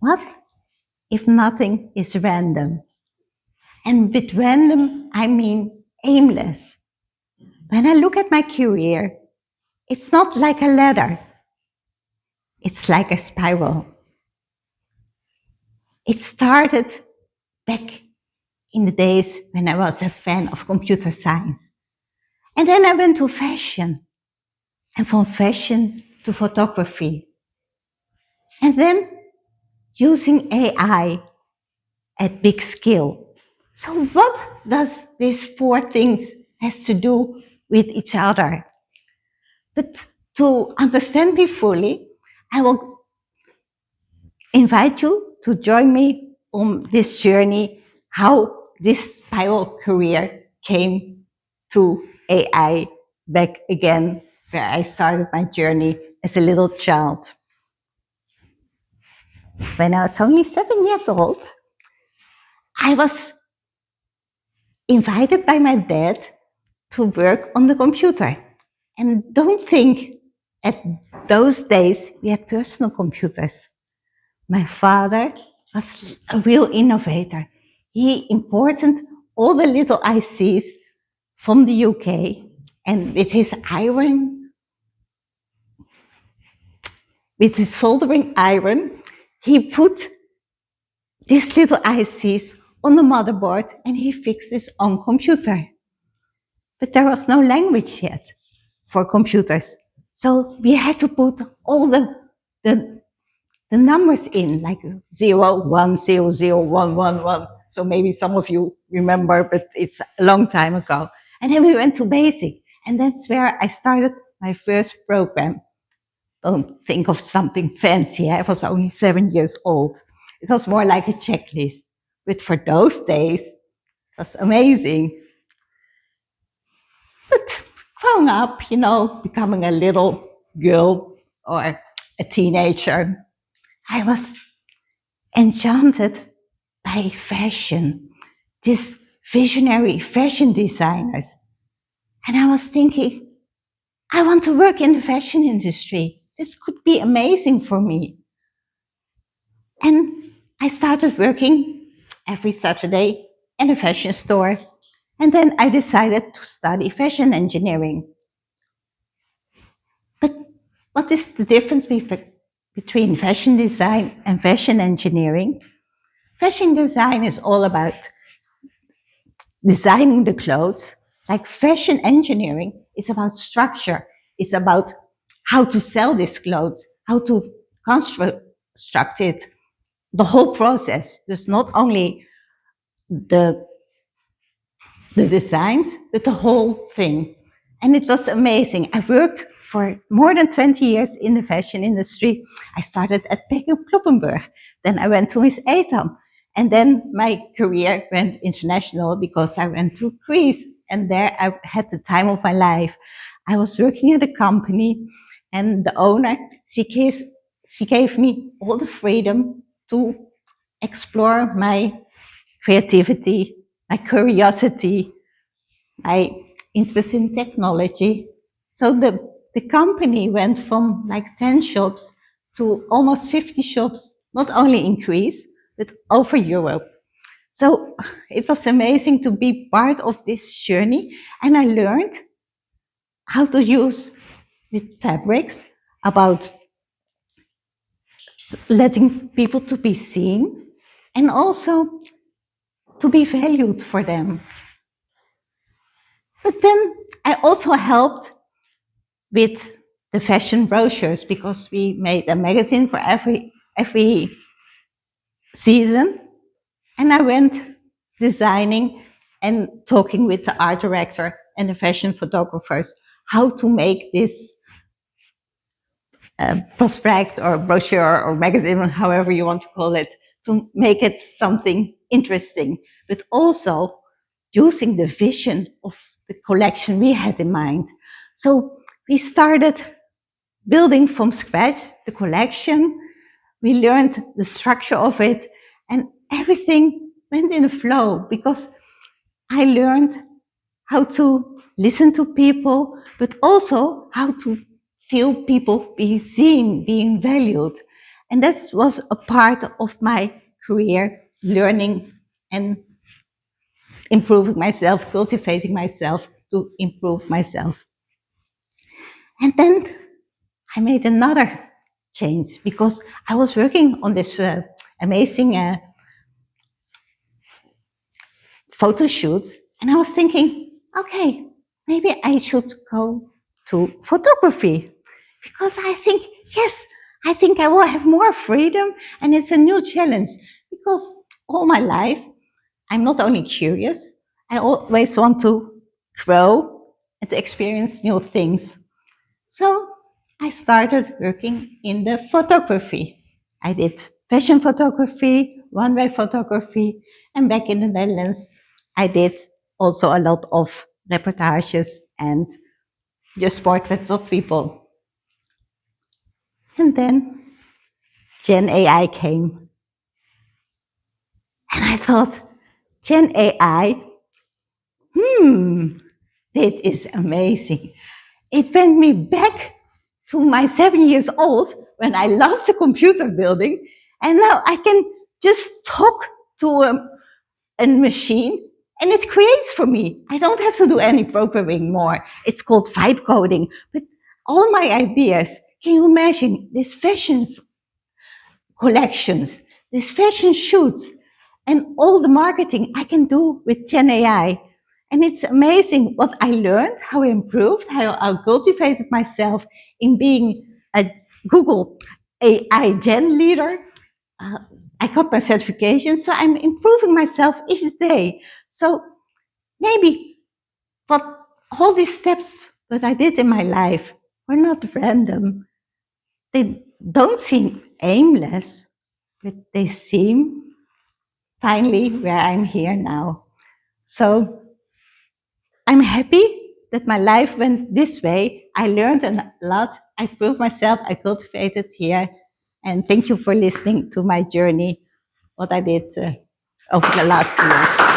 What if nothing is random? And with random, I mean aimless. When I look at my career, it's not like a ladder, it's like a spiral. It started back in the days when I was a fan of computer science. And then I went to fashion, and from fashion to photography. And then using AI at big scale. So what does these four things has to do with each other? But to understand me fully, I will invite you to join me on this journey, how this spiral career came to AI back again, where I started my journey as a little child. When I was only 7 years old, I was invited by my dad to work on the computer. And don't think at those days we had personal computers. My father was a real innovator. He imported all the little ICs from the UK, and with his soldering iron, he put these little ICs on the motherboard and he fixed his own computer. But there was no language yet for computers. So we had to put all the numbers in, like 0, 1, 0, 0, 1, 1, 1. So maybe some of you remember, but it's a long time ago. And then we went to basic. And that's where I started my first program. Don't think of something fancy. I was only 7 years old. It was more like a checklist. But for those days, it was amazing. But growing up, becoming a little girl or a teenager, I was enchanted by fashion, these visionary fashion designers. And I was thinking, I want to work in the fashion industry. This could be amazing for me. And I started working every Saturday in a fashion store. And then I decided to study fashion engineering. But what is the difference between fashion design and fashion engineering? Fashion design is all about designing the clothes. Like fashion engineering is about structure. It's about how to sell these clothes, how to construct it, the whole process. There's not only the designs, but the whole thing. And it was amazing. I worked for more than 20 years in the fashion industry. I started at Peggy Kloppenburg. Then I went to Miss Etam. And then my career went international because I went to Greece. And there I had the time of my life. I was working at a company, and the owner, she gave me all the freedom to explore my creativity, my curiosity, my interest in technology. So the company went from like 10 shops to almost 50 shops, not only in Greece, but over Europe. So it was amazing to be part of this journey. And I learned how to use with fabrics about letting people to be seen and also to be valued for them. But then I also helped with the fashion brochures because we made a magazine for every season. And I went designing and talking with the art director and the fashion photographers how to make this prospect or brochure or magazine, however you want to call it, to make it something interesting, but also using the vision of the collection we had in mind. So we started building from scratch the collection. We learned the structure of it, and everything went in a flow because I learned how to listen to people, but also how to feel people being seen, being valued. And that was a part of my career, learning and improving myself, cultivating myself to improve myself. And then I made another change because I was working on this amazing photo shoots, and I was thinking, okay, maybe I should go to photography because I think, yes, I think I will have more freedom, and it's a new challenge because all my life I'm not only curious, I always want to grow and to experience new things. So I started working in the photography. I did fashion photography, one-way photography, and back in the Netherlands, I did also a lot of reportages and just portraits of people. And then Gen AI came, and I thought, Gen AI, it is amazing. It went me back to my 7 years old when I loved the computer building, and now I can just talk to a machine and it creates for me. I don't have to do any programming more. It's called vibe coding. But all my ideas, can you imagine this fashion collections, these fashion shoots, and all the marketing I can do with Gen AI. And it's amazing what I learned, how I improved, how I cultivated myself in being a Google AI Gen leader. I got my certification, so I'm improving myself each day. So maybe what all these steps that I did in my life were not random. They don't seem aimless, but they seem finally where I'm here now. So I'm happy that my life went this way. I learned a lot. I proved myself. I cultivated here. And thank you for listening to my journey, what I did over the last years.